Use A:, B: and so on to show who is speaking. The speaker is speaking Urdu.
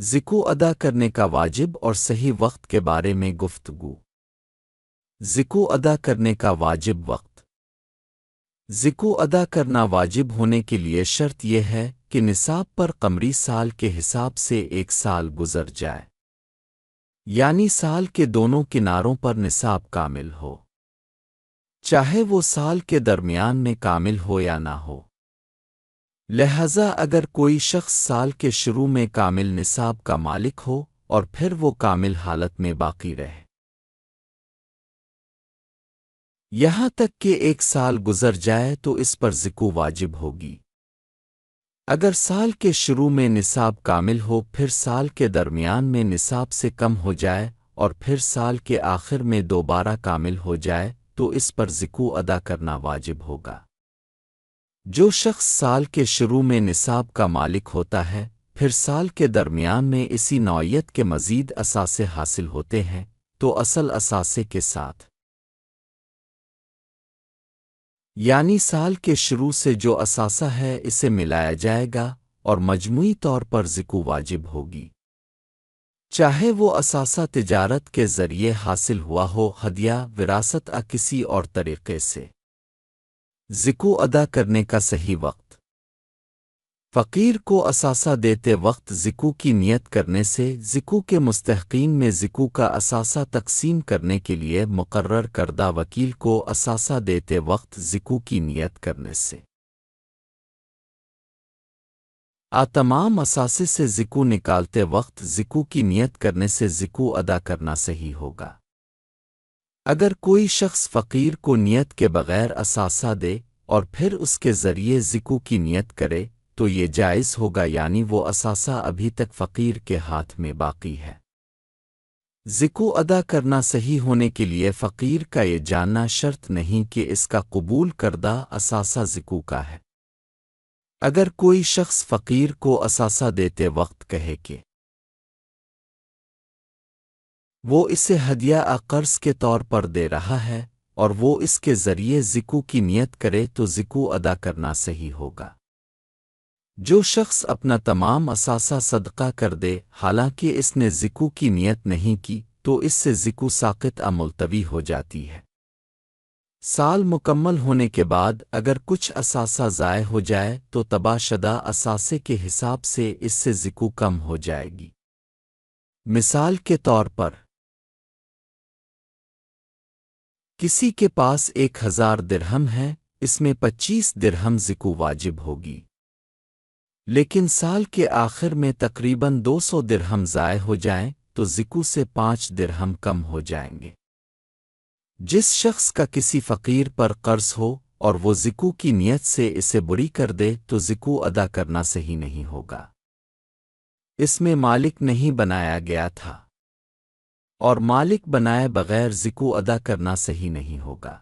A: ذکو ادا کرنے کا واجب اور صحیح وقت کے بارے میں گفتگو۔ ذکو ادا کرنے کا واجب وقت۔ ذکو ادا کرنا واجب ہونے کے لیے شرط یہ ہے کہ نصاب پر قمری سال کے حساب سے 1 سال گزر جائے، یعنی سال کے دونوں کناروں پر نصاب کامل ہو، چاہے وہ سال کے درمیان میں کامل ہو یا نہ ہو۔ لہذا اگر کوئی شخص سال کے شروع میں کامل نصاب کا مالک ہو اور پھر وہ کامل حالت میں باقی رہے، یہاں تک کہ 1 سال گزر جائے تو اس پر ذکو واجب ہوگی۔ اگر سال کے شروع میں نصاب کامل ہو، پھر سال کے درمیان میں نصاب سے کم ہو جائے اور پھر سال کے آخر میں دوبارہ کامل ہو جائے تو اس پر ذکو ادا کرنا واجب ہوگا۔ جو شخص سال کے شروع میں نصاب کا مالک ہوتا ہے، پھر سال کے درمیان میں اسی نوعیت کے مزید اثاثے حاصل ہوتے ہیں تو اصل اثاثے کے ساتھ، یعنی سال کے شروع سے جو اثاثہ ہے اسے ملایا جائے گا اور مجموعی طور پر ذکو واجب ہوگی، چاہے وہ اثاثہ تجارت کے ذریعے حاصل ہوا ہو، ہدیہ، وراثت یا کسی اور طریقے سے۔ ذکو ادا کرنے کا صحیح وقت۔ فقیر کو اثاثہ دیتے وقت ذکو کی نیت کرنے سے، ذکو کے مستحقین میں ذکو کا اثاثہ تقسیم کرنے کے لیے مقرر کردہ وکیل کو اثاثہ دیتے وقت ذکو کی نیت کرنے سے، تمام اثاثے سے ذکو نکالتے وقت ذکو کی نیت کرنے سے ذکو ادا کرنا صحیح ہوگا۔ اگر کوئی شخص فقیر کو نیت کے بغیر اثاثہ دے اور پھر اس کے ذریعے ذکو کی نیت کرے تو یہ جائز ہوگا، یعنی وہ اثاثہ ابھی تک فقیر کے ہاتھ میں باقی ہے۔ ذکو ادا کرنا صحیح ہونے کے لیے فقیر کا یہ جاننا شرط نہیں کہ اس کا قبول کردہ اثاثہ ذکو کا ہے۔ اگر کوئی شخص فقیر کو اثاثہ دیتے وقت کہے کہ وہ اسے ہدیہ یا قرض کے طور پر دے رہا ہے اور وہ اس کے ذریعے ذکو کی نیت کرے تو ذکو ادا کرنا صحیح ہوگا۔ جو شخص اپنا تمام اثاثہ صدقہ کر دے حالانکہ اس نے ذکو کی نیت نہیں کی تو اس سے ذکو ساقط ملتوی ہو جاتی ہے۔ سال مکمل ہونے کے بعد اگر کچھ اثاثہ ضائع ہو جائے تو تباہ شدہ اثاثے کے حساب سے اس سے ذکو کم ہو جائے گی۔ مثال کے طور پر کسی کے پاس 1000 درہم ہے، اس میں 25 درہم ذکو واجب ہوگی، لیکن سال کے آخر میں تقریباً 200 درہم ضائع ہو جائیں تو ذکو سے 5 درہم کم ہو جائیں گے۔ جس شخص کا کسی فقیر پر قرض ہو اور وہ ذکو کی نیت سے اسے بری کر دے تو ذکو ادا کرنا صحیح نہیں ہوگا، اس میں مالک نہیں بنایا گیا تھا، اور مالک بنائے بغیر ذکو ادا کرنا صحیح نہیں ہوگا۔